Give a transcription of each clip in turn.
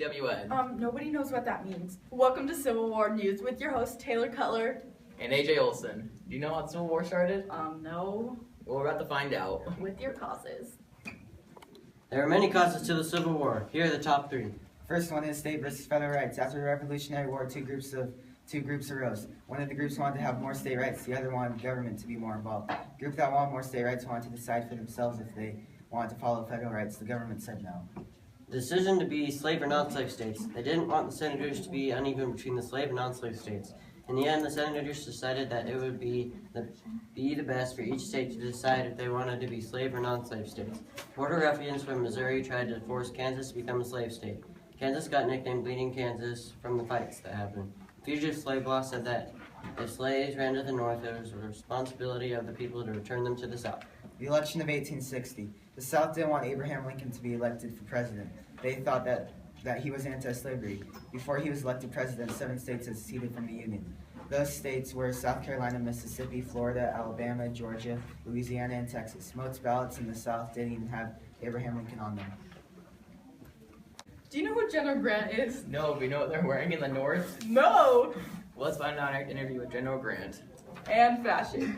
CWN. Nobody knows what that means. Welcome to Civil War News with your host, Taylor Cutler. And AJ Olson. Do you know how the Civil War started? No. Well, we're about to find out. With your causes. There are many causes to the Civil War. Here are the top three. First one is state versus federal rights. After the Revolutionary War, two groups arose. One of the groups wanted to have more state rights, the other wanted government to be more involved. The group that wanted more state rights wanted to decide for themselves if they wanted to follow federal rights. The government said no. The decision to be slave or non-slave states. They didn't want the senators to be uneven between the slave and non-slave states. In the end, the senators decided that it would be the best for each state to decide if they wanted to be slave or non-slave states. Border ruffians from Missouri tried to force Kansas to become a slave state. Kansas got nicknamed Bleeding Kansas from the fights that happened. Fugitive slave law said that if slaves ran to the north, it was the responsibility of the people to return them to the south. The election of 1860. The South didn't want Abraham Lincoln to be elected for president. They thought that he was anti-slavery. Before he was elected president, 7 states had seceded from the Union. Those states were South Carolina, Mississippi, Florida, Alabama, Georgia, Louisiana, and Texas. Most ballots in the South didn't even have Abraham Lincoln on them. Do you know who General Grant is? No, we know what they're wearing in the North. No! Well, let's find out in our interview with General Grant. And fashion.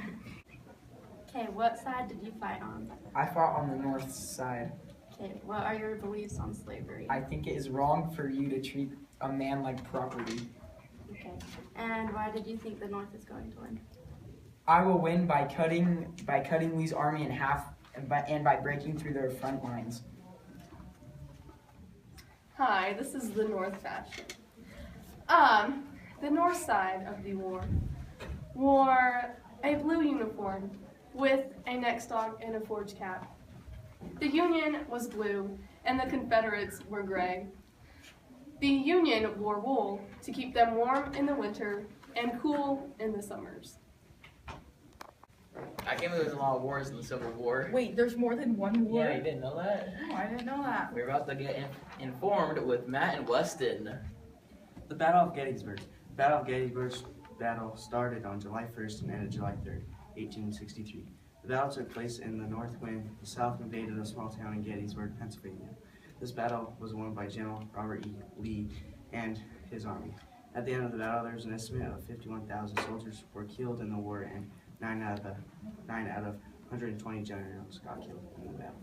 Okay, what side did you fight on? I fought on the north side. Okay, what are your beliefs on slavery? I think it is wrong for you to treat a man like property. Okay, and why did you think the North is going to win? I will win by cutting Lee's army in half and by breaking through their front lines. Hi, this is the North Fashion. The north side of the war wore a blue uniform with a neck stalk and a forge cap. The Union was blue and the Confederates were gray. The Union wore wool to keep them warm in the winter and cool in the summers. I can't believe there's a lot of wars in the Civil War. Wait, there's more than one war? Yeah, you didn't know that? No, I didn't know that. We're about to get informed with Matt and Weston. The Battle of Gettysburg. The Battle of Gettysburg started on July 1st and ended July 3rd, 1863. The battle took place in the north when the South invaded a small town in Gettysburg, Pennsylvania. This battle was won by General Robert E. Lee and his army. At the end of the battle, there was an estimate of 51,000 soldiers were killed in the war, and 9 out of 120 generals got killed in the battle.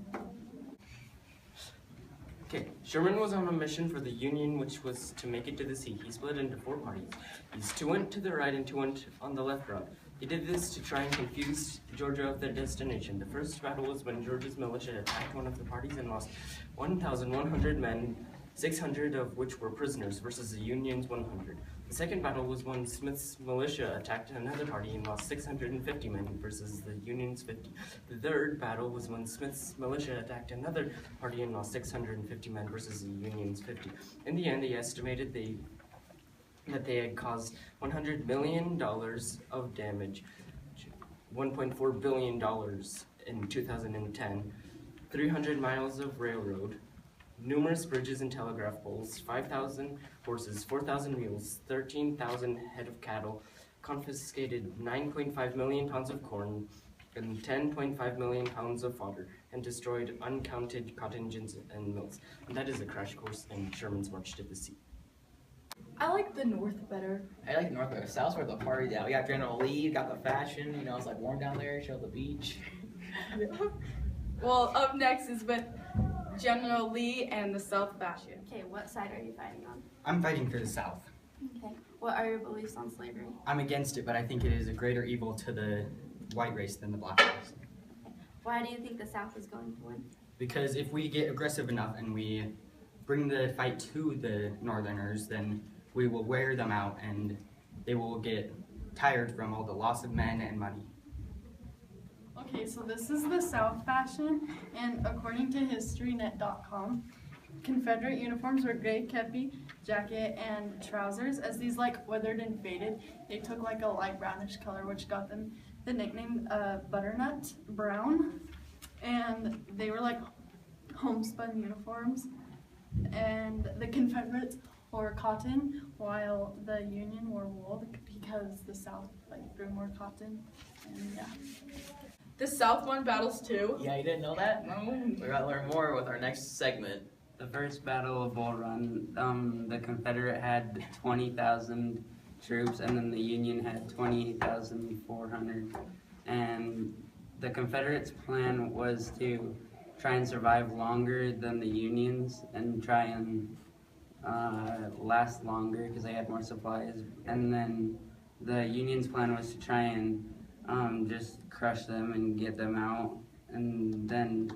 Okay, Sherman was on a mission for the Union, which was to make it to the sea. He split into 4 parties. These 2 went to the right and 2 went on the left route. He did this to try and confuse Georgia of their destination. The first battle was when Georgia's militia attacked one of the parties and lost 1,100 men, 600 of which were prisoners, versus the Union's 100. The second battle was when Smith's militia attacked another party and lost 650 men versus the Union's 50. The third battle was when Smith's militia attacked another party and lost 650 men versus the Union's 50. In the end, they estimated that they had caused $100 million of damage, $1.4 billion in 2010, 300 miles of railroad, numerous bridges and telegraph poles, 5,000 horses, 4,000 mules, 13,000 head of cattle, confiscated 9.5 million pounds of corn and 10.5 million pounds of fodder, and destroyed uncounted cotton gins and mills. And that is a crash course in Sherman's March to the Sea. I like the North better. I like the North better. South's where the party's at. We got General Lee, got the fashion, you know, it's like warm down there, show the beach. Well, up next is with General Lee and the South Fashion. Okay, what side are you fighting on? I'm fighting for the South. Okay, what are your beliefs on slavery? I'm against it, but I think it is a greater evil to the white race than the black race. Okay. Why do you think the South is going to win? Because if we get aggressive enough and we bring the fight to the Northerners, then we will wear them out and they will get tired from all the loss of men and money. Okay, so this is the South Fashion, and according to HistoryNet.com, Confederate uniforms were gray kepi, jacket, and trousers. As these weathered and faded, they took a light brownish color, which got them the nickname Butternut Brown. And they were homespun uniforms. And the Confederates wore cotton, while the Union wore wool because the South grew more cotton. And yeah. The South won battles too. Yeah, you didn't know that? No. We're about to learn more with our next segment. The first Battle of Bull Run, the Confederate had 20,000 troops, and then the Union had 28,400. And the Confederates' plan was to try and survive longer than the Unions and try and last longer because they had more supplies. And then the Union's plan was to try and just crush them and get them out. And then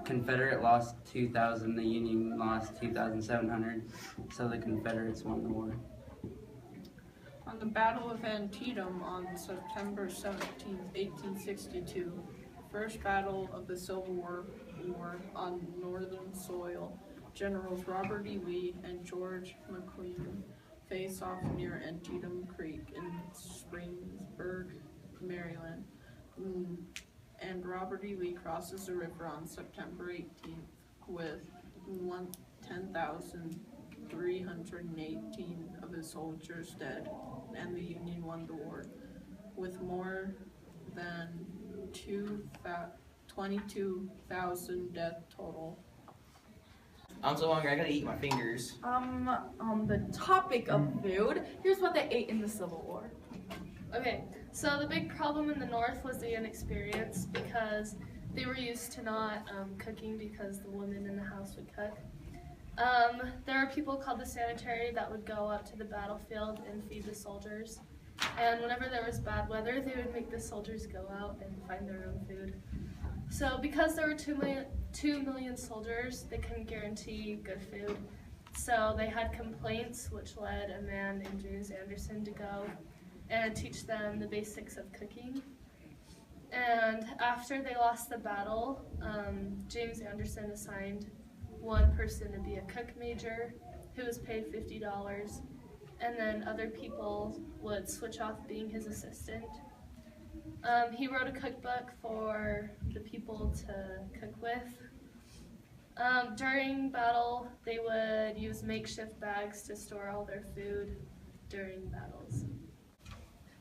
Confederate lost 2,000, the Union lost 2,700, so the Confederates won the war. On the Battle of Antietam on September 17, 1862, first battle of the Civil War on northern soil, Generals Robert E. Lee and George McClellan face off near Antietam Creek in Springboro, Maryland. And Robert E. Lee crosses the river on September 18th with 10,318 of his soldiers dead, and the Union won the war with more than 22,000 death total. I'm so hungry, I gotta eat my fingers. On the topic of food, here's what they ate in the Civil War. Okay, so the big problem in the North was the inexperience because they were used to not cooking because the women in the house would cook. There were people called the sanitary that would go up to the battlefield and feed the soldiers. And whenever there was bad weather, they would make the soldiers go out and find their own food. So because there were 2 million soldiers, they couldn't guarantee good food. So they had complaints, which led a man named James Anderson to go and teach them the basics of cooking. And after they lost the battle, James Anderson assigned one person to be a cook major who was paid $50, and then other people would switch off being his assistant. He wrote a cookbook for the people to cook with. During battle, they would use makeshift bags to store all their food during battles.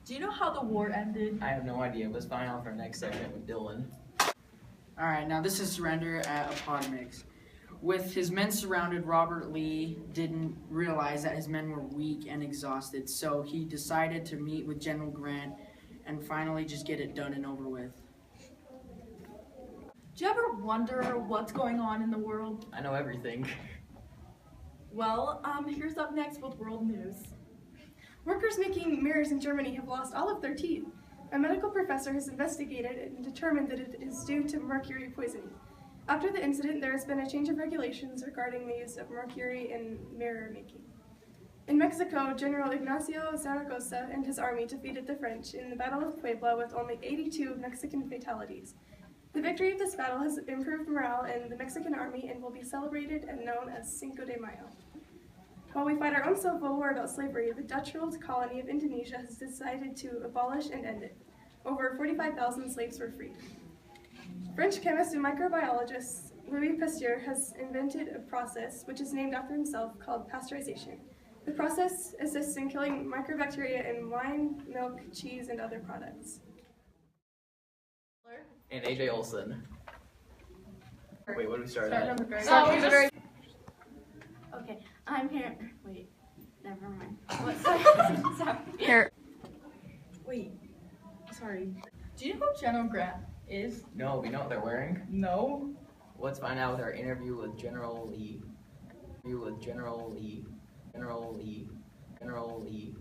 Do you know how the war ended? I have no idea, but let's find out for our next segment with Dylan. Alright, now this is surrender at Appomattox. With his men surrounded, Robert Lee didn't realize that his men were weak and exhausted, so he decided to meet with General Grant and finally just get it done and over with. Do you ever wonder what's going on in the world? I know everything. Well, here's up next with world news. Workers making mirrors in Germany have lost all of their teeth. A medical professor has investigated and determined that it is due to mercury poisoning. After the incident, there has been a change of regulations regarding the use of mercury in mirror making. In Mexico, General Ignacio Zaragoza and his army defeated the French in the Battle of Puebla with only 82 Mexican fatalities. The victory of this battle has improved morale in the Mexican army and will be celebrated and known as Cinco de Mayo. While we fight our own civil war about slavery, the Dutch-ruled colony of Indonesia has decided to abolish and end it. Over 45,000 slaves were freed. French chemist and microbiologist Louis Pasteur has invented a process which is named after himself called pasteurization. The process assists in killing microbacteria in wine, milk, cheese, and other products. And AJ Olsen. Wait, what do we start Start at? from the very Okay, I'm here. Wait, never mind. Sorry. Here. Wait, sorry. Do you know who General Grant is? No, we know what they're wearing. No. Let's find out with our interview with General Lee. General Lee.